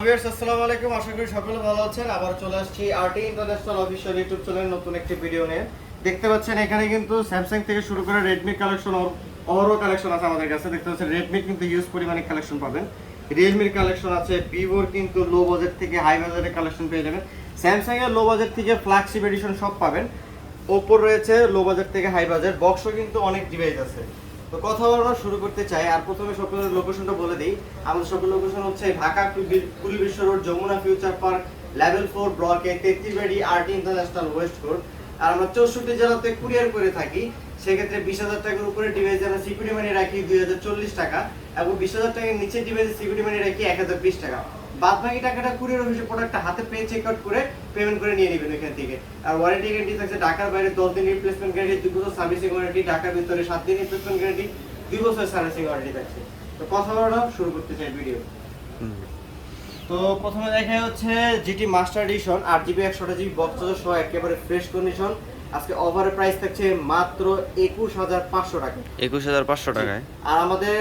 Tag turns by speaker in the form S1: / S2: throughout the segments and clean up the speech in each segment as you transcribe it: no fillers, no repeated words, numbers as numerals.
S1: Viewers আসসালামু আলাইকুম, আশা করি সকলে ভালো আছেন। আবার চলে আসছি আরটি ইন্টারন্যাশনাল অফিসিয়াল ইউটিউব চ্যানেলের নতুন একটি ভিডিও নিয়ে। দেখতে পাচ্ছেন এখানে কিন্তু স্যামসাং থেকে শুরু করে রেডমি কালেকশন অরো কালেকশন আছে আমাদের কাছে। দেখতে পাচ্ছেন রেডমি কিন্তু হিউজ পরিমাণে কালেকশন পাবেন, রিয়েলমির কালেকশন আছে, ভিভোর কিন্তু লো বাজেট থেকে হাই বাজেটের কালেকশন পেয়ে যাবেন। স্যামসাং এর লো বাজেট থেকে ফ্ল্যাগশিপ এডিশন সব পাবেন। ওপোর রয়েছে লো বাজেট থেকে হাই বাজেট, বক্সও কিন্তু অনেক ডিভাইস আছে। তো কথা বলা শুরু করতে চাই, আর প্রথমে সকলের লোকেশনটা বলে দিই। আমাদের সকল লোকেশন হচ্ছে Dhaka Kuril Bishwa road, Jamuna future park, level 4 ব্লকে 33 বাড়ি আরটি ইন্টারন্যাশনাল ওয়েস্ট কোর্ট। আর আমরা 64 জেলাতে কুরিয়ার করে থাকি। সেক্ষেত্রে 20,000 টাকার উপরে ডিভাইসে আমরা সিকিউরিটি মানি রাখি 2040 টাকা, এবং 20,000 টাকার নিচে ডিভাইসে সিকিউরিটি মানি রাখি 1020 টাকা। বাদ বাকি টাকাটা কুরিয়ার অফিসে প্রোডাক্টটা হাতে পেয়ে চেক আউট করে পেমেন্ট করে নিয়ে নেবেন এখান থেকে। আর ওয়ারেন্টি গ্যারান্টি থাকছে ঢাকার বাইরে 10 দিন রিপ্লেসমেন্ট গ্যারান্টি, 2 বছর সার্ভিসিং ওয়ারেন্টি, ঢাকার ভিতরে 7 দিন রিপ্লেসমেন্ট গ্যারান্টি, 2 বছর সার্ভিসিং ওয়ারেন্টি থাকছে। তো কথা বলা শুরু করতে চাই ভিডিও। তো প্রথমে দেখা হচ্ছে GT master addition 8GB 128GB box সহ একেবারে ফ্রেশ কন্ডিশন। আজকে ওভারের প্রাইস থাকছে মাত্র 21,500 টাকা।
S2: 21,500 টাকায়।
S1: আর আমাদের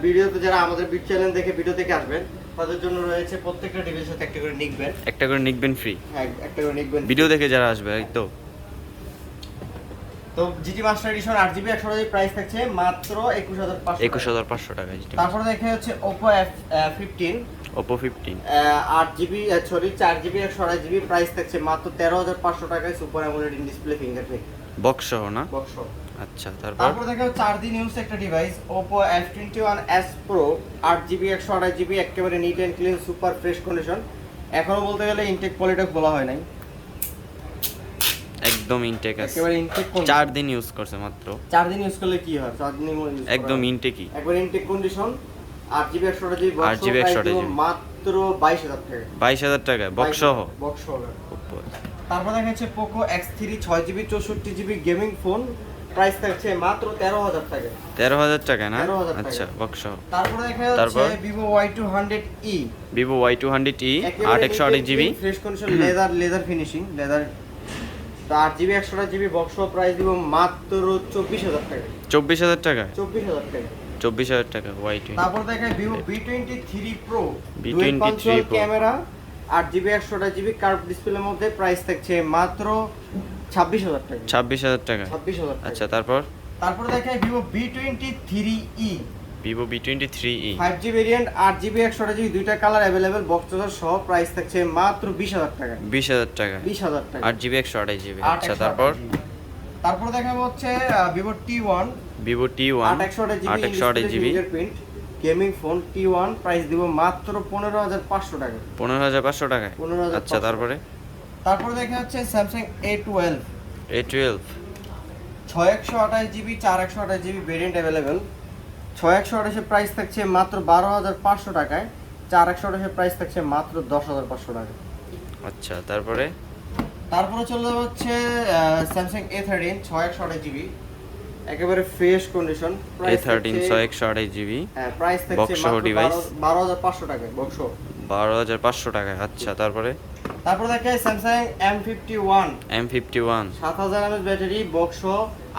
S1: ভিডিওতে যারা আমাদের চ্যানেল দেখে ভিডিও থেকে আসবেন তাদের জন্য রয়েছে প্রত্যেকটা ডিভাইসের সাথে একটা করে নিকবেন,
S2: ফ্রি।
S1: হ্যাঁ, একটা করে নিকবেন
S2: ভিডিও দেখে যারা আসবে এই তো।
S1: তো GT master addition 8GB 128GB price থাকছে মাত্র
S2: 21,500 টাকায়।
S1: তারপরে দেখা হচ্ছে Oppo F15
S2: Oppo 15
S1: 4GB 128GB price থাকছে মাত্র 13,500 টাকায়। Super AMOLED in display fingerprint
S2: box সহ না?
S1: বক্স।
S2: আচ্ছা,
S1: তারপর দেখা হচ্ছে 4 দিন ইউজ একটা device Oppo F21s Pro 8GB 128GB একেবারে neat and clean super fresh condition. এখনো বলতে গেলে ইনটেক কোয়ালিটি বলা হয় নাই,
S2: একদম ইনটেক আছে।
S1: একেবারে ইনটেক
S2: 4 দিন ইউজ করছে মাত্র।
S1: 4 দিন ইউজ করলে কি হয়? 4 দিন ইউজ
S2: একদম ইনটেকই,
S1: একবারে intact condition. 8GB 128GB box
S2: 8GB 128GB
S1: মাত্র 22,000 টাকা।
S2: 22,000 টাকায় বক্স সহ।
S1: বক্স সহ।
S2: Oppo
S1: তারপর দেখা যাচ্ছে Poco X3 6GB 64GB gaming phone price থাকছে মাত্র 13,000 টাকা।
S2: 13,000 টাকা না?
S1: 13,000 টাকা।
S2: আচ্ছা, বক্স সহ।
S1: তারপর দেখা যাচ্ছে Vivo Y200e
S2: Vivo Y200e 8/128GB
S1: fresh condition, leather finishing, leather. তো 8GB 128GB বক্স সহ প্রাইস দিব মাত্র 24,000 টাকা।
S2: 24,000 টাকায়?
S1: 24,000 টাকা।
S2: 24,000 টাকা Y2।
S1: তারপর দেখায় Vivo B23 Pro
S2: B23 Pro
S1: camera 8GB 128GB curve ডিসপ্লের মধ্যে প্রাইস থাকছে মাত্র 26,000 টাকা।
S2: 26,000 টাকা।
S1: 26,000 টাকা।
S2: আচ্ছা, তারপর
S1: দেখায় Vivo B23e
S2: Vivo B23e
S1: 5G variant 8GB 128GB দুইটা কালার अवेलेबल বক্স সহ প্রাইস থাকছে মাত্র 20,000 টাকা।
S2: 20,000 টাকা।
S1: 20,000 টাকা
S2: 8GB 128GB। আচ্ছা, তারপর
S1: দেখাবো হচ্ছে Vivo T1
S2: 8/128GB
S1: fingerprint gaming phone T1 price দিব মাত্র 15,500 টাকা।
S2: 15,500 টাকায়।
S1: 15,500
S2: আচ্ছা,
S1: তারপর দেখা হচ্ছে Samsung A12 6/128GB 4/128GB variant available. 6/128 এর প্রাইস থাকছে মাত্র 12,500 টাকায়, 4/128 এর প্রাইস থাকছে মাত্র 10,500 টাকা।
S2: আচ্ছা,
S1: তারপরে চলে হচ্ছে Samsung A13 6/128GB একেবারে ফ্রেশ কন্ডিশন।
S2: A13 6/128GB
S1: হ্যাঁ, প্রাইস থাকছে
S2: বক্স সহ
S1: মাত্র
S2: ডিভাইস
S1: 12,500 টাকায় বক্স।
S2: 12,500 টাকায়। আচ্ছা,
S1: তারপর দেখায় Samsung M51 7,000 mAh battery box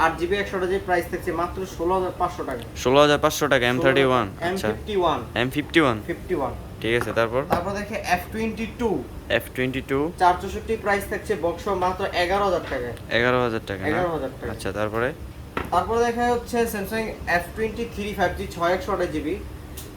S1: 8GB 128GB price থাকছে মাত্র 16,500 টাকা।
S2: 16,500 টাকা M31। আচ্ছা, M51
S1: 51
S2: ঠিক আছে। তারপর
S1: দেখে F22 464 প্রাইস থাকছে বক্স মাত্র 11,000 টাকা।
S2: 11,000 টাকা না?
S1: 11,000 টাকা।
S2: আচ্ছা,
S1: তারপর দেখা হচ্ছে Samsung F23 5G 6/128GB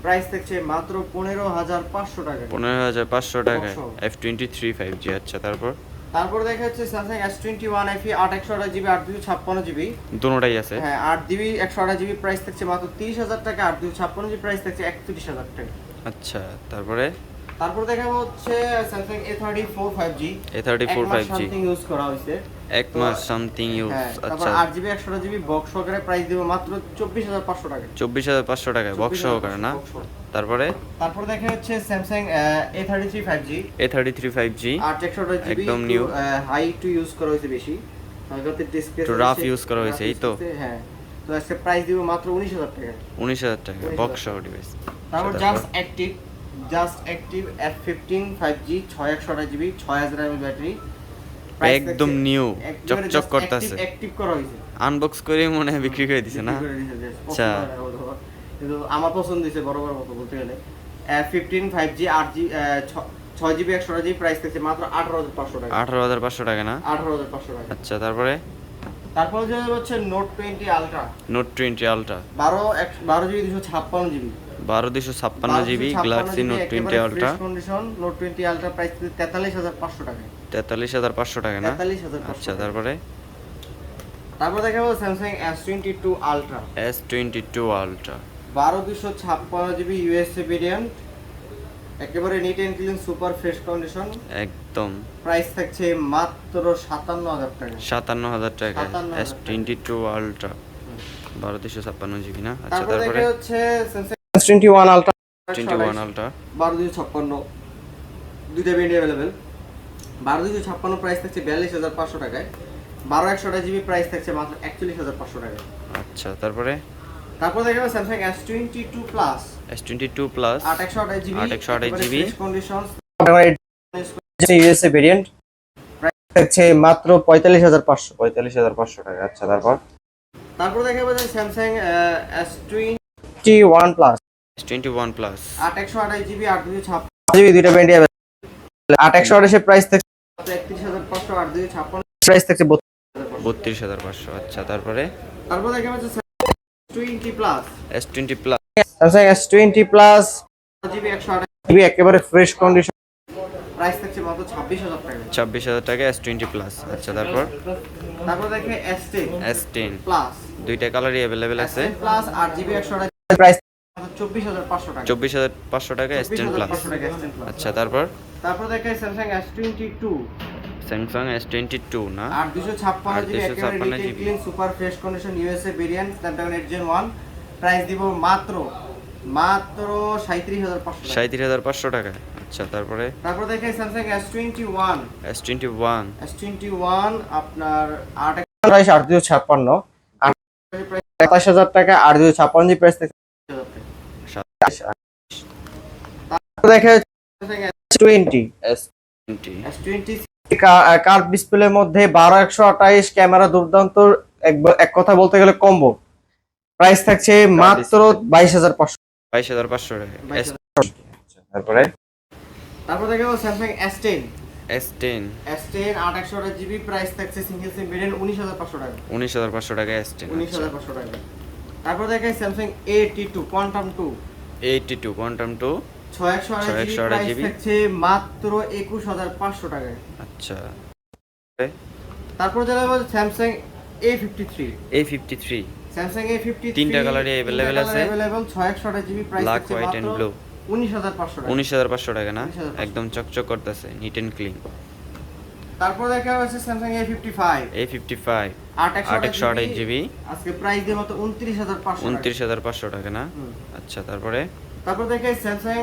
S1: price থাকছে মাত্র 15,500 টাকা।
S2: 15,500 টাকায় F23 5G। আচ্ছা,
S1: তারপর দেখা হচ্ছে Samsung S21 FE 8/128GB 8/256GB
S2: দুটোটাই আছে।
S1: হ্যাঁ, 8GB 128GB প্রাইস থাকছে মাত্র 30,000 টাকা, 8/256GB প্রাইস থাকছে 31,000 টাকা।
S2: আচ্ছা,
S1: তারপর দেখাবো হচ্ছে Samsung A34 5G
S2: A34 5G
S1: something use করা হয়েছে,
S2: এক মাস সামথিং ইউজ।
S1: তারপর
S2: আচ্ছা,
S1: 8GB 128GB বক্স সহকারে প্রাইস দিব মাত্র 24,500 টাকা।
S2: 24,500 টাকায় বক্স সহকারে না?
S1: তারপর দেখা হচ্ছে Samsung A33 5G 8/128GB
S2: একদম নিউ,
S1: হাই টু ইউজ করা হয়েছে বেশি, হয়তো ডিসপ্লে
S2: তো রাফ ইউজ করা হয়েছে এই তো।
S1: হ্যাঁ, তো আজকে প্রাইস দিব মাত্র 19,000 টাকা।
S2: 19,000 টাকা বক্স সহ ডিভাইস।
S1: তারপর just active F15 5G 6/128GB 6,000 mAh battery
S2: একদম নিউ, চকচক করতেছে।
S1: অ্যাক্টিভ করা হয়েছে,
S2: আনবক্স করে মনে হয় বিক্রি করে দিছে না? আচ্ছা,
S1: কিন্তু আমার পছন্দ হয়েছে বড় মতো বলতে গেলে। 15 5G 8G 6GB 128GB price থাকছে মাত্র 18,500 টাকা।
S2: 18,500 টাকা না?
S1: 18,500 টাকা।
S2: আচ্ছা, তারপরে
S1: যে হচ্ছে Note 20 Ultra,
S2: Note 20 Ultra
S1: 12GB 256GB,
S2: 12 256GB Galaxy Note 20 Ultra,
S1: condition Note 20 Ultra price 43,500 টাকা।
S2: 43,500 টাকা না?
S1: 43,500।
S2: আচ্ছা, তারপরে
S1: দেখাবো Samsung S22 Ultra,
S2: S22 Ultra
S1: 12 256GB USA variant, একেবারে neat and clean super fresh condition,
S2: একদম।
S1: প্রাইস থাকছে মাত্র 57,000 টাকা।
S2: 57,000 টাকা
S1: 57,000
S2: S22 আলট্রা 12 256GB না? আচ্ছা,
S1: তারপরে
S2: তারপরে
S1: দেখে হচ্ছে স্যামসাং S21 আলট্রা
S2: 21 আলট্রা
S1: 12 দুইটা ভেরিয়েন্ট अवेलेबल। 12 প্রাইস থাকছে 42,500 টাকায়, 12 128GB প্রাইস থাকছে মাত্র 41,500 টাকায়।
S2: আচ্ছা, তারপরে
S1: দেখাবো Samsung S22 plus,
S2: S22 plus
S1: 8
S2: 128GB
S1: condition USA variant, price থাকছে মাত্র 45,500
S2: টাকা। আচ্ছা, তারপর
S1: দেখাবো যে Samsung S21 plus,
S2: S21 plus
S1: 8 128GB 8 দুইটা ভেরিয়েন্ট अवेलेबल। 8 128 এর প্রাইস থাকছে 31,500, 8 প্রাইস থাকছে
S2: 32,500। আচ্ছা, তারপরে
S1: দেখাবো যে S20 plus,
S2: S20 plus
S1: Samsung S20 plus GB 128GB একেবারে ফ্রেশ কন্ডিশন, প্রাইস থাকছে মাত্র 26,000 টাকা।
S2: 26,000 টাকা S20 প্লাস। আচ্ছা, তারপর
S1: দেখে
S2: S10
S1: প্লাস,
S2: দুইটা কালারই अवेलेबल আছে,
S1: প্লাস 8GB 128GB প্রাইস 24,500 টাকা।
S2: 24,500 টাকা S10 প্লাস।
S1: 24,500 টাকা S10 প্লাস।
S2: আচ্ছা, তারপর
S1: দেখে স্যামসাং S22
S2: স্যামসাং S22 না?
S1: 8 256GB একেবারে
S2: 856GB
S1: clean super fresh condition USA variant, Snapdragon 8 Gen 1, price দিব মাত্র 37,500 টাকা।
S2: 37,500 টাকা। আচ্ছা, তারপরে
S1: দেখে স্যামসাং S21
S2: S21
S1: আপনার 8 256 27,000 টাকা, 8 256 প্রাইস থেকে দেখে স্যামসাং S20
S2: S20
S1: কার্ভ ডিসপ্লের মধ্যে 12 128 ক্যামেরা, দুর্দান্ত এক কথা বলতে গেলে কম্বো, প্রাইস থাকছে মাত্র 22,500
S2: টাকা।
S1: তারপরে দেখাবো Samsung S10
S2: S10
S1: 8 128GB price থাকছে সিঙ্গেল সিম ভেরিয়েন্ট 19,500 টাকা।
S2: 19,500 টাকা S10।
S1: 19,500 টাকা। দেখাই Samsung A82 quantum 2
S2: 82 quantum 2
S1: 628GB price থাকছে মাত্র 21,500 টাকায়।
S2: আচ্ছা,
S1: দেখাবো স্যামসাং A53 স্যামসাং A53
S2: তিনটা কালারই अवेलेबल আছে,
S1: 628GB প্রাইস
S2: ব্ল্যাক,
S1: থাকছে
S2: হোয়াইট এন্ড ব্লু
S1: 19,500 টাকা।
S2: 19,500 টাকা না?
S1: 19,500
S2: একদম চকচক করতেছে, নিট এন্ড ক্লিন।
S1: দেখা হচ্ছে স্যামসাং A55
S2: 8 128GB
S1: আজকে প্রাইস দিয়ে মতো 29,500
S2: টাকা না? আচ্ছা, তারপরে
S1: দেখাই Samsung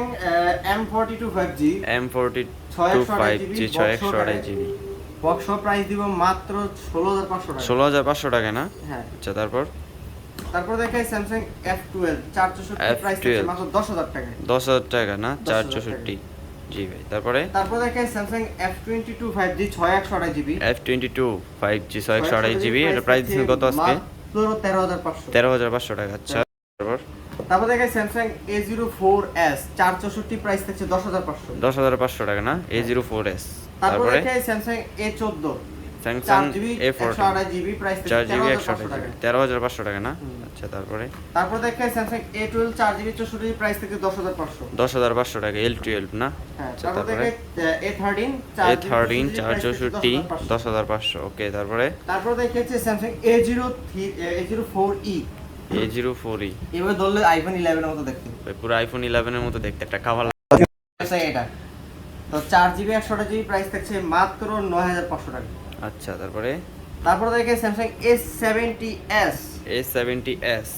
S1: M42 5G
S2: M42 5G 628GB
S1: box price দিব মাত্র 16,500 টাকা।
S2: 16,500 টাকা না?
S1: হ্যাঁ।
S2: আচ্ছা, তারপর
S1: দেখাই স্যামসাং F12 464 প্রাইস
S2: F12
S1: মাত্র 10,000 টাকা।
S2: 10,000 টাকা না? 464GB। তারপরে
S1: দেখাই Samsung F22 5G 6 128GB
S2: F22 5G 628GB এর প্রাইস কত আজকে?
S1: মাত্র 13,500
S2: 13,500 টাকা। আচ্ছা, তারপর
S1: দেখাই স্যামসাং A04s 464 প্রাইস থাকছে 10,500
S2: 10,500 টাকা না? A04s। তারপরে
S1: দেখাই Samsung A14
S2: Samsung
S1: 4GB
S2: A14
S1: 128GB price থাকছে
S2: 4GB
S1: 13,500 টাকা।
S2: 13,500 টাকা না? আচ্ছা, তারপরে
S1: দেখাই Samsung A12 4GB 64GB price থেকে 10,500
S2: 10,500 টাকা L12 না?
S1: হ্যাঁ।
S2: আচ্ছা, তারপরে
S1: দেখাই A13
S2: A13 464 10,500। ওকে, তারপরে
S1: দেখাচ্ছি স্যামসাং A04e
S2: A04e
S1: এভাবে ধরলে আইফোন 11 এর মতো দেখতে,
S2: পুরো আইফোন 11 এর মতো দেখতে, একটা খাবার।
S1: এটা তো 4GB 128GB প্রাইস থাকছে মাত্র 9,500 টাকা।
S2: আচ্ছা, তারপরে
S1: দেখাই Samsung A70s
S2: 70s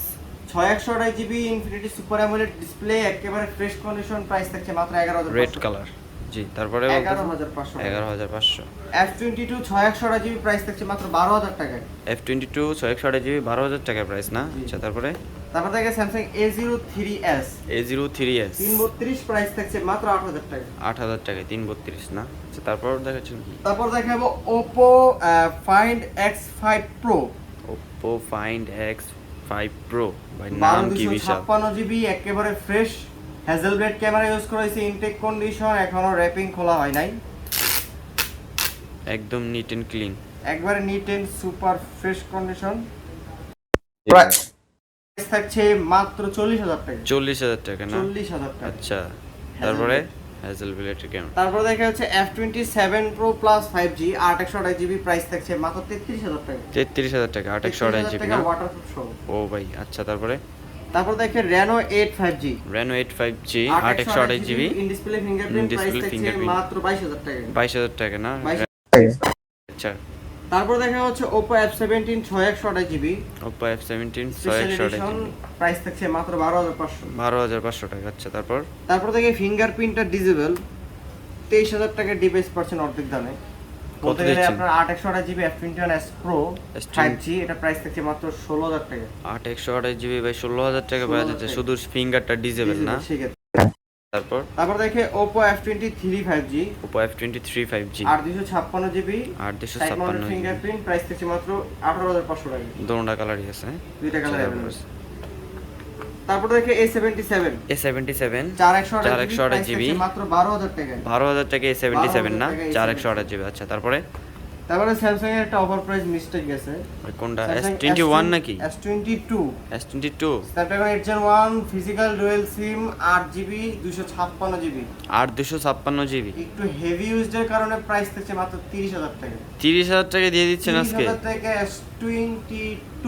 S1: 6 128GB infinity super AMOLED display একেবারে ফ্রেশ কন্ডিশন, প্রাইস থাকছে মাত্র 11,500
S2: রেড কালার। জি, তারপরে
S1: 11,500
S2: 11,500।
S1: F22 6 128GB প্রাইস থাকছে মাত্র 12,000 টাকায়।
S2: F22 628GB 12,000 টাকা প্রাইস না? আচ্ছা, তারপরে
S1: দেখে স্যামসাং A03s
S2: A03s
S1: 332 প্রাইস থাকছে মাত্র 8,000 টাকা।
S2: 8,000 টাকায় 332 না? আচ্ছা, তারপর দেখাচ্ছেন কি?
S1: দেখাবো Oppo Find X5 Pro
S2: Oppo Find X5 Pro ভাই, নাম কি বিশাল।
S1: 12 256GB একেবারে ফ্রেশ হ্যাজেলব্লেড ক্যামেরা ইউজ করা হয়েছে, ইনটেক কন্ডিশন, এখনো র্যাপিং খোলা হয় নাই,
S2: একদম নিট এন্ড ক্লিন।
S1: একবারে neat and super fresh condition. Price থাকছে মাত্র 40,000 টাকা।
S2: 40,000 টাকা না?
S1: 40,000 টাকা।
S2: আচ্ছা, তারপরে হ্যাজেল ব্লেডের ক্যামেরা।
S1: তারপর দেখা হচ্ছে F27 Pro Plus 5G 8/128GB, price থাকছে মাত্র 33,000 টাকা।
S2: 33,000 টাকা, 8/128GB না?
S1: ওয়াটারপ্রুফ সহ।
S2: ও ভাই, আচ্ছা তারপরে
S1: তারপর দেখে Reno 8 5G
S2: Reno 8 5G 8/128GB,
S1: in display fingerprint, price
S2: In-display
S1: থাকছে
S2: fingerprint।
S1: মাত্র 22,000 টাকা।
S2: 22,000 টাকা না?
S1: 22,000 টাকা।
S2: আচ্ছা,
S1: তারপর দেখা হচ্ছে Oppo F17 6/128GB
S2: Oppo F17
S1: special edition,
S2: 6/128GB,
S1: price থাকছে মাত্র 12,500।
S2: 12,500 টাকা। আচ্ছা
S1: তারপর দেখে ফিঙ্গারপ্রিন্টটা ডিজেবল 23,000 টাকা, ডিভাইস পাচ্ছেন অর্ধেক দামে।
S2: কত
S1: বলতে গেলে
S2: দিচ্ছেন?
S1: আপনার 8/128GB F21s Pro 5G, এটা প্রাইস থাকছে মাত্র 16,000 টাকা।
S2: 8/128GB ভাই 16,000 টাকা পাওয়া যাচ্ছে, শুধু ফিঙ্গারটা ডিজেবল না?
S1: সেক্ষেত্রে
S2: তারপর
S1: দেখে Oppo F23 5G
S2: Oppo F23 5G
S1: 8/256GB
S2: 8/256
S1: fingerprint, price থাকছে মাত্র 18,500 টাকা।
S2: দোনোটা কালারই আছে।
S1: দুইটা কালার अवेलेबल। তারপর দেখে A77
S2: A77
S1: 4/128GB,
S2: 4/128GB
S1: মাত্র 12,000 টাকা।
S2: 12,000 টাকা A77 না?
S1: 12,000 টাকা
S2: 4/128GB। আচ্ছা তারপরে
S1: তারপরে স্যামসাং এর একটা ওভার প্রাইস মিস্টেক গেছে,
S2: ওই কোনটা?
S1: Samsung
S2: S21 নাকি?
S1: S22
S2: S22
S1: Snapdragon 8 Gen 1 physical dual SIM 8GB 256GB,
S2: 8/256GB।
S1: একটু হেভি ইউজের কারণে প্রাইস থাকছে মাত্র 30,000 টাকা।
S2: 30,000 টাকা দিয়ে দিচ্ছেন আজকে?
S1: 30,000 টাকা S22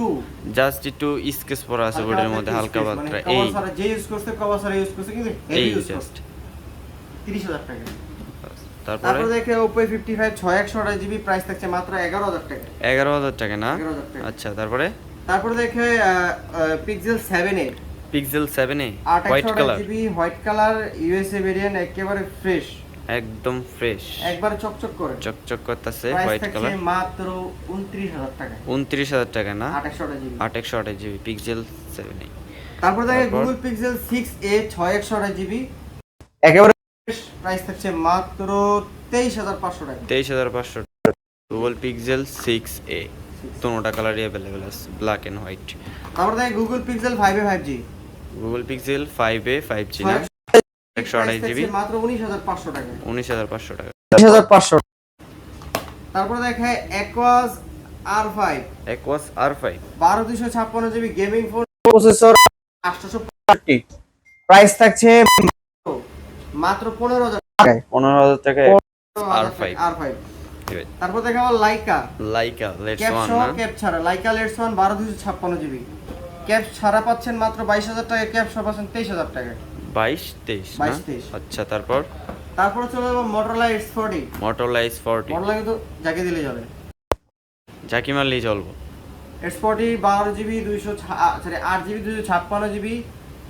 S2: জাস্ট একটু স্কেচ পড়া আছে বোর্ডের মধ্যে হালকা পাতলা, এই
S1: যে ইউজ করতে কভার সারা ইউজ করতে, কিন্তু হেভি
S2: এই
S1: ইউজ
S2: জাস্ট।
S1: 30,000 টাকা।
S2: তারপরে
S1: তারপর দেখে Oppo A55 6/128GB, প্রাইস থাকছে মাত্র 11,000 টাকা।
S2: 11,000 টাকা না?
S1: 11,000 টাকা।
S2: আচ্ছা তারপরে
S1: তারপর দেখে Pixel 7a
S2: Pixel 7a white colour,
S1: 8/128GB white colour USA variant, একেবারে ফ্রেশ,
S2: একদম ফ্রেশ,
S1: একবার চকচক করে,
S2: চকচক করতেছে,
S1: প্রাইস
S2: হোয়াইট
S1: থাকছে
S2: কালার।
S1: মাত্র 29,000 টাকা।
S2: 29,000 টাকা না?
S1: 8/128GB।
S2: 8/128GB Pixel 7a।
S1: তারপর দেখে
S2: তারপর?
S1: Google Pixel 6a 6/128GB, একেবারে ফ্রেশ, প্রাইস থাকছে মাত্র 23,500 টাকা।
S2: 23,500 টাকা। Google Pixel 6a দুটোটা কালারই अवेलेबल আছে, ব্ল্যাক এন্ড হোয়াইট।
S1: তারপর দেখে Google Pixel 5a 5G,
S2: Google Pixel 5a 5G না? 128GB,
S1: মাত্র 19,500 টাকা।
S2: 19,500 টাকা।
S1: 19,500। তারপর দেখে Aquos R5
S2: Aquos R5
S1: 12/256GB gaming phone, processor 865, price থাকছে মাত্র 15,000 টাকা।
S2: 15,000 টাকা R5।
S1: R5। তারপর দেখা হলো
S2: লাইকা লেটস
S1: ক্যাপ
S2: ওয়ান
S1: সহ
S2: না?
S1: ক্যাপ ছাড়া Laika let's one 12/256GB, cap ছাড়া পাচ্ছেন মাত্র 22,000 টাকা, ক্যাপ সহ পাচ্ছেন 23,000 টাকা।
S2: 22-23 না?
S1: 22-23।
S2: আচ্ছা তারপর
S1: তারপরে চলে যাবো Motorola X40,
S2: Motorola S40
S1: Motorola কিন্তু যাকে দিলে যাবে।
S2: জাকি মারলেই চলবো।
S1: S40 12GB 8GB 256GB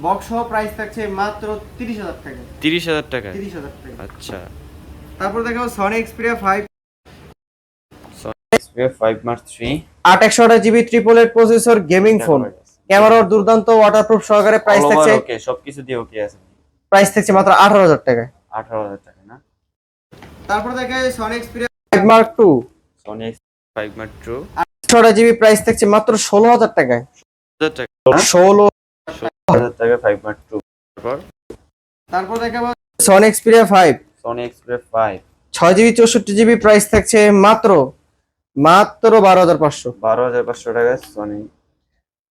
S1: box সহ, প্রাইস থাকছে মাত্র 30,000 টাকা।
S2: 30,000 টাকা?
S1: 30,000 টাকা।
S2: আচ্ছা,
S1: তারপর দেখাবো Sony Xperia 5
S2: Xperia 5 Mark III
S1: 8/128GB triple eight processor gaming phone, ক্যামেরার দুর্দান্ত ওয়াটারপ্রুফ সহকারে, প্রাইস থাকছে
S2: ওকে সবকিছু দিয়ে ওকে আছে।
S1: প্রাইস থাকছে মাত্র 18,000 টাকা।
S2: 18,000 টাকা না?
S1: তারপর দেখা যায় Sony Xperia 5 Mark II
S2: Sony Xperia 5 Mark II
S1: 8/128GB, price থাকছে মাত্র 16,000 টাকায়।
S2: 1,000 টাকা?
S1: 16,000
S2: টাকা 5 Mark II।
S1: তারপর দেখাবো Sony Xperia 5
S2: Sony Xperia 5
S1: 6GB 64GB, price থাকছে মাত্র 12,500।
S2: 12,500 টাকা Sony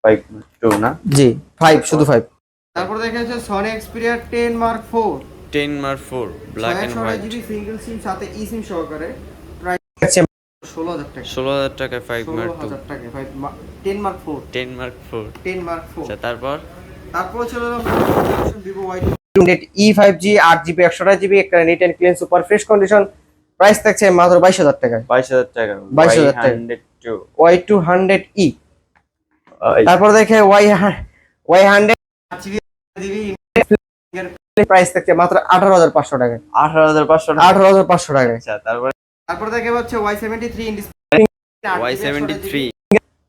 S2: 5 Mark II না?
S1: জি 5, শুধু 5। তারপর দেখা যাচ্ছে Sony Xperia 10 Mark IV
S2: 10 Mark IV black and white,
S1: 6GB single SIM সাথে eSIM সহকারে, প্রাইস থাকছে 16,000 টাকা।
S2: 16,000 টাকা 5 Mark II।
S1: 16,000 টাকা 10 Mark IV
S2: 10 Mark IV
S1: 10 Mark IV।
S2: আচ্ছা তারপর
S1: চলে গেল Vivo Y2 5G 8GB 128GB, একটা neat and clean super fresh condition, price থাকছে মাত্র 22,000 টাকা।
S2: 22,000 টাকা
S1: 22,000 টাকা।
S2: Y102
S1: Y200E। তারপর দেখে Y100 8GB প্রাইস থাকছে মাত্র 18,500 টাকা।
S2: 18,500 টাকা।
S1: 18,500 টাকা।
S2: আচ্ছা তারপর
S1: দেখে হচ্ছে Y73 in display
S2: Y73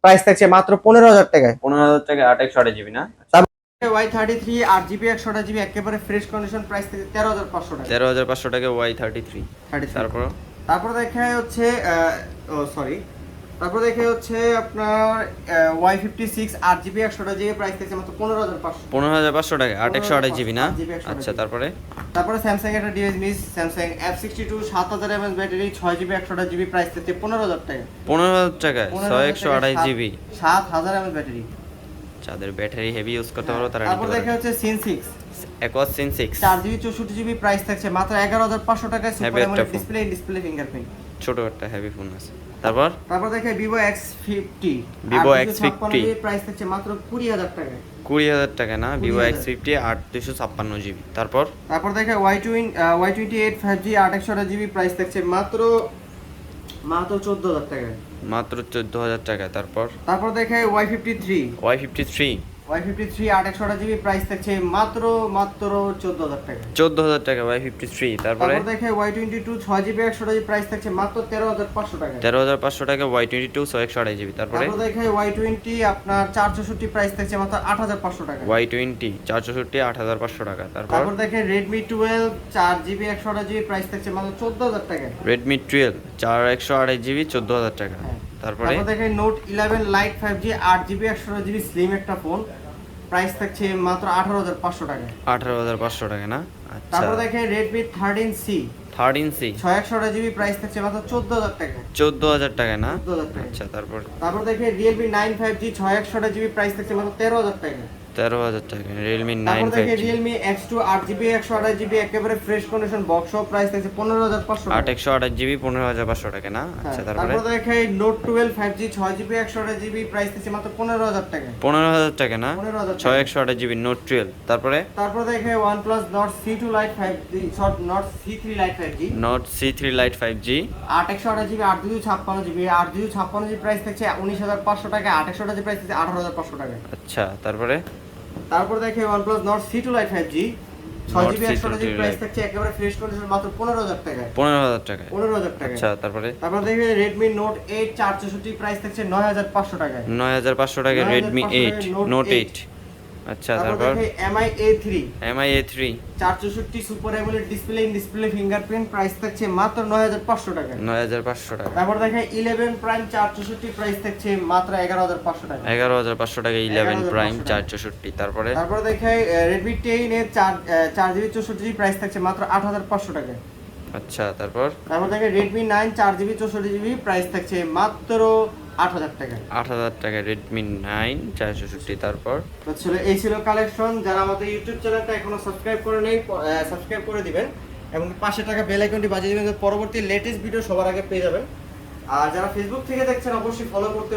S1: price থাকছে মাত্র 15,000 টাকায়।
S2: 15,000 টাকা 8/128GB না?
S1: Y33 8GB 128GB একেবারে ফ্রেশ কন্ডিশন, প্রাইস থেকে 13,500 টাকা।
S2: 13,500 টাকা Y33। তারপর
S1: তারপর দেখা হচ্ছে তারপর দেখে হচ্ছে আপনার Y56 8GB 128GB প্রাইস থাকছে মাত্র 15500।
S2: 15500 টাকা 8128 জিবি না?
S1: 8GB 128GB
S2: আচ্ছা তারপরে
S1: তারপরে স্যামসাং এর একটা device miss Samsung F62 7000 mAh battery 6GB 128GB price থাকছে 15000 টাকা।
S2: 15000 টাকায় 128 জিবি
S1: 7000 mAh ব্যাটারি।
S2: যাদের ব্যাটারি হেভি ইউজ করতে পারো তারা
S1: তারপর
S2: নিতে
S1: দেখে
S2: পারে।
S1: হচ্ছে scene 6
S2: Aquos Sin 6
S1: 4GB 64GB price থাকছে মাত্র 11500 টাকায় সুপার
S2: Heavy একটা
S1: অ্যামোলেড
S2: phone।
S1: Display fingerprint.
S2: ছোট একটা হেভি ফোন আছে। তারপর
S1: দেখে Vivo X50
S2: Vivo
S1: 8GB
S2: X50
S1: 56GB price থাকছে মাত্র 20000 টাকায়।
S2: 20000 টাকা না? Vivo
S1: 20,000
S2: X50 8256 GB. তারপর
S1: দেখে Y28 5G 8/128GB প্রাইস থাকছে মাত্র 14000 টাকায়।
S2: মাত্র 14000 টাকা।
S1: তারপর দেখে Y53
S2: Y53
S1: 8/128GB প্রাইস থাকছে মাত্র 14000 টাকা।
S2: 14000 টাকা Y53। তারপরে
S1: দেখে Y22 6GB 128GB প্রাইস থাকছে মাত্র 13500 টাকা।
S2: 13500 টাকা Y22 128 জিবি। তারপরে
S1: দেখে Y20 আপনার 464 প্রাইস থাকছে মাত্র 8500 টাকা।
S2: Y20 464 8500 টাকা।
S1: তারপর দেখে Redmi 12 4GB 128GB প্রাইস থাকছে মাত্র 14000 টাকা।
S2: Redmi 12 4128 জিবি 14000 টাকা। তারপরে
S1: দেখে Note 11 Lite 5G 8GB 128GB slim একটা ফোন প্রাইস থাকছে মাত্র 18500 টাকা।
S2: 18500 টাকা না? আচ্ছা
S1: তারপর দেখে Redmi 13C
S2: 13C
S1: 6/128GB price থাকছে মাত্র 14000 টাকা।
S2: 14000 টাকা না?
S1: 14000 টাকা।
S2: আচ্ছা
S1: তারপর দেখে Realme 9 5G 6/128GB প্রাইস থাকছে মাত্র 13000 টাকা।
S2: 13000 টাকা Realme 9
S1: তারপর দেখে
S2: 5G
S1: Realme X2 8GB 128GB একেবারে ফ্রেশ কন্ডিশন বক্স সহ প্রাইস থাকছে 15500 টাকা।
S2: 8128 জিবি 15500 টাকা না? আচ্ছা তারপরে
S1: তারপর দেখে Note 12 5G 6GB 128GB price থাকছে মাত্র 15000 টাকা।
S2: 15000 টাকা না?
S1: 15000 টাকা।
S2: 6128 জিবি Note 12।
S1: তারপর দেখে OnePlus Nord C2 Lite 5G Nord C3 Lite 5G
S2: Nord C3 Lite 5G
S1: 8/128GB 8/256GB 8/256GB price থাকছে 19500 টাকা। 8/128GB প্রাইস থাকছে 18500 টাকা।
S2: আচ্ছা
S1: তারপর দেখে OnePlus Nord C2 Lite 5G 6GB 128GB price থাকছে একেবারে ফ্রেশ কন্ডিশন মাত্র 15000 টাকা।
S2: 15000 টাকা
S1: 15000 টাকা।
S2: আচ্ছা তারপর
S1: দেখে Redmi Note 8 464 প্রাইস থাকছে 9500 টাকা।
S2: 9500 টাকা Redmi 8 Note 8। আচ্ছা তারপর
S1: দেখে MI A3
S2: MI A3
S1: 464 super AMOLED display fingerprint price থাকছে মাত্র 9500 টাকা।
S2: 9500 টাকা।
S1: তারপর দেখে 11 প্রাইম 464 প্রাইস থাকছে মাত্র 11500 টাকা।
S2: 11500 টাকা 11 প্রাইম 464।
S1: তারপর দেখে Redmi 10 এর 4GB 64GB প্রাইস থাকছে মাত্র 8500 টাকা।
S2: আচ্ছা তারপর
S1: দেখে Redmi 9 4GB 64GB প্রাইস থাকছে মাত্র 8000 টাকা।
S2: 8000 টাকা Redmi 9 464। তারপর
S1: এই ছিল কালেকশন। যারা আমাদের ইউটিউব চ্যানেলটা এখনো সাবস্ক্রাইব করে নেই সাবস্ক্রাইব করে দিবেন এবং পাশে থাকা বেল আইকনটি বাজিয়ে দিবেন, পরবর্তী লেটেস্ট ভিডিও সবার আগে পেয়ে যাবেন। আর যারা ফেসবুক থেকে দেখছেন অবশ্যই ফলো করতে